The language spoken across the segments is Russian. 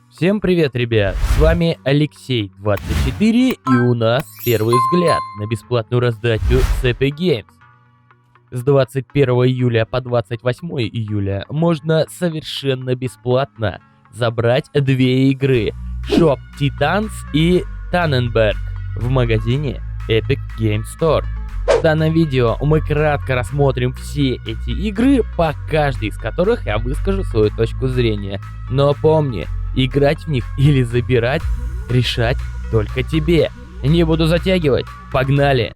Всем привет, ребят! С вами Алексей24, и у нас первый взгляд на бесплатную раздачу с Epic Games. С 21 июля по 28 июля можно совершенно бесплатно забрать две игры Shop Titans и Tannenberg в магазине Epic Games Store. В данном видео мы кратко рассмотрим все эти игры, по каждой из которых я выскажу свою точку зрения. Но помни, играть в них или забирать, решать только тебе. Не буду затягивать, погнали!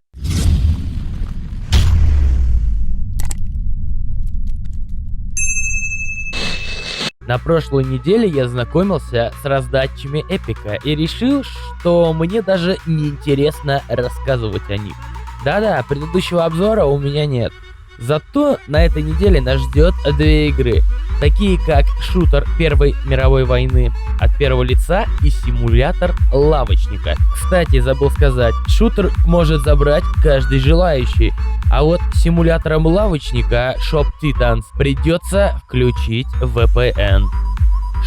На прошлой неделе я знакомился с раздачами Эпика и решил, что мне даже не интересно рассказывать о них. Да-да, предыдущего обзора у меня нет. Зато на этой неделе нас ждет две игры, такие как шутер Первой мировой войны от первого лица и симулятор лавочника. Кстати, забыл сказать, шутер может забрать каждый желающий, а вот симулятором лавочника Shop Titans придется включить VPN.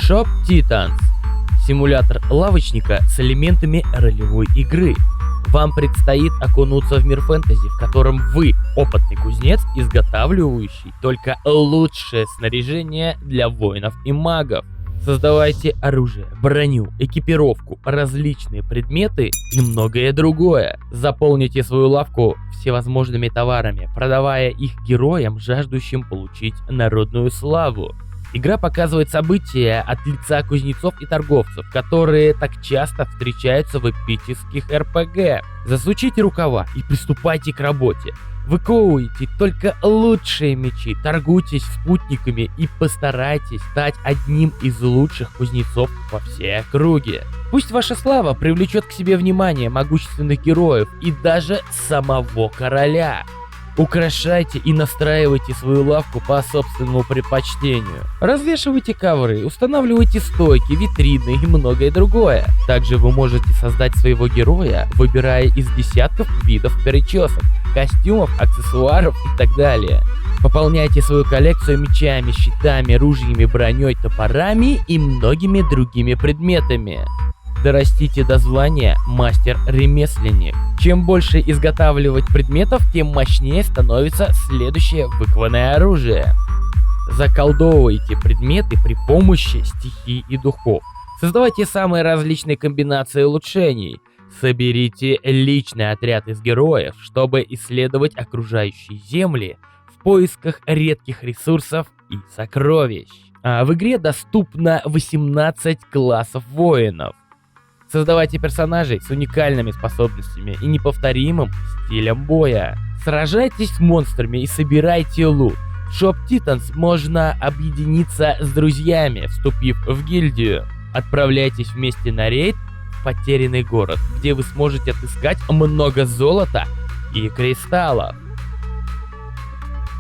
Shop Titans – симулятор лавочника с элементами ролевой игры. Вам предстоит окунуться в мир фэнтези, в котором вы опытный кузнец, изготавливающий только лучшее снаряжение для воинов и магов. Создавайте оружие, броню, экипировку, различные предметы и многое другое. Заполните свою лавку всевозможными товарами, продавая их героям, жаждущим получить народную славу. Игра показывает события от лица кузнецов и торговцев, которые так часто встречаются в эпических РПГ. Засучите рукава и приступайте к работе. Выковывайте только лучшие мечи, торгуйтесь спутниками и постарайтесь стать одним из лучших кузнецов во всей округе. Пусть ваша слава привлечет к себе внимание могущественных героев и даже самого короля. Украшайте и настраивайте свою лавку по собственному предпочтению. Развешивайте ковры, устанавливайте стойки, витрины и многое другое. Также вы можете создать своего героя, выбирая из десятков видов причесок, костюмов, аксессуаров и так далее. Пополняйте свою коллекцию мечами, щитами, ружьями, броней, топорами и многими другими предметами. Дорастите до звания мастер-ремесленник. Чем больше изготавливать предметов, тем мощнее становится следующее выкованное оружие. Заколдовывайте предметы при помощи стихий и духов. Создавайте самые различные комбинации улучшений. Соберите личный отряд из героев, чтобы исследовать окружающие земли в поисках редких ресурсов и сокровищ. А в игре доступно 18 классов воинов. Создавайте персонажей с уникальными способностями и неповторимым стилем боя. Сражайтесь с монстрами и собирайте лут. В Shop Titans можно объединиться с друзьями, вступив в гильдию. Отправляйтесь вместе на рейд в потерянный город, где вы сможете отыскать много золота и кристаллов.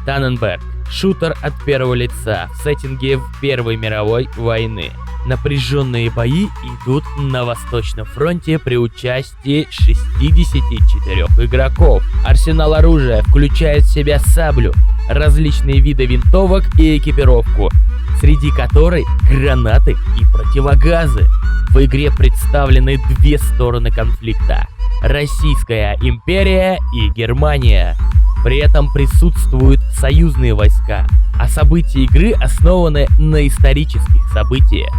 Tannenberg – шутер от первого лица в сеттинге Первой мировой войны. Напряженные бои идут на Восточном фронте при участии 64 игроков. Арсенал оружия включает в себя саблю, различные виды винтовок и экипировку, среди которой гранаты и противогазы. В игре представлены две стороны конфликта – Российская империя и Германия. При этом присутствуют союзные войска, а события игры основаны на исторических событиях.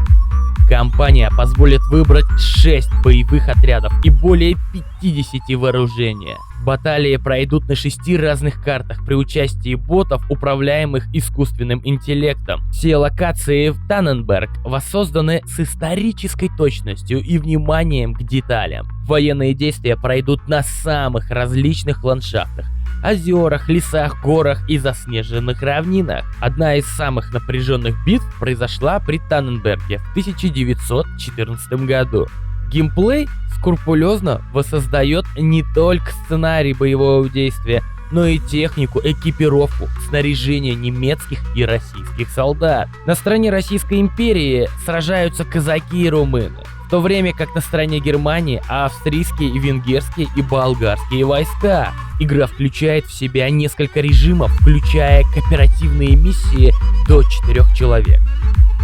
Компания позволит выбрать 6 боевых отрядов и более 50 вооружения. Баталии пройдут на 6 разных картах при участии ботов, управляемых искусственным интеллектом. Все локации в Tannenberg воссозданы с исторической точностью и вниманием к деталям. Военные действия пройдут на самых различных ландшафтах: озерах, лесах, горах и заснеженных равнинах. Одна из самых напряженных битв произошла при Танненберге в 1914 году. Геймплей скрупулезно воссоздает не только сценарий боевого действия, но и технику, экипировку, снаряжение немецких и российских солдат. На стороне Российской империи сражаются казаки и румыны, в то время как на стороне Германии австрийские, венгерские и болгарские войска. Игра включает в себя несколько режимов, включая кооперативные миссии до 4 человек.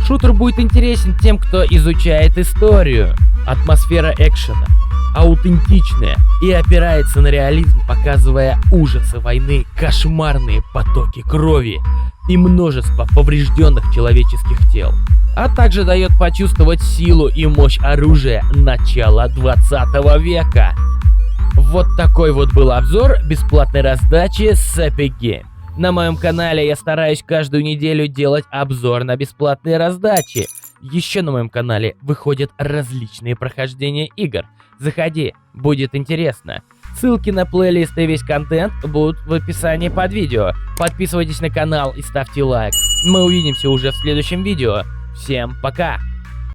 Шутер будет интересен тем, кто изучает историю. Атмосфера экшена аутентичная и опирается на реализм, показывая ужасы войны, кошмарные потоки крови и множество поврежденных человеческих тел. А также дает почувствовать силу и мощь оружия начала 20 века. Вот такой вот был обзор бесплатной раздачи с Epic Game. На моем канале я стараюсь каждую неделю делать обзор на бесплатные раздачи. Еще на моем канале выходят различные прохождения игр. Заходи, будет интересно. Ссылки на плейлист и весь контент будут в описании под видео. Подписывайтесь на канал и ставьте лайк. Мы увидимся уже в следующем видео. Всем пока!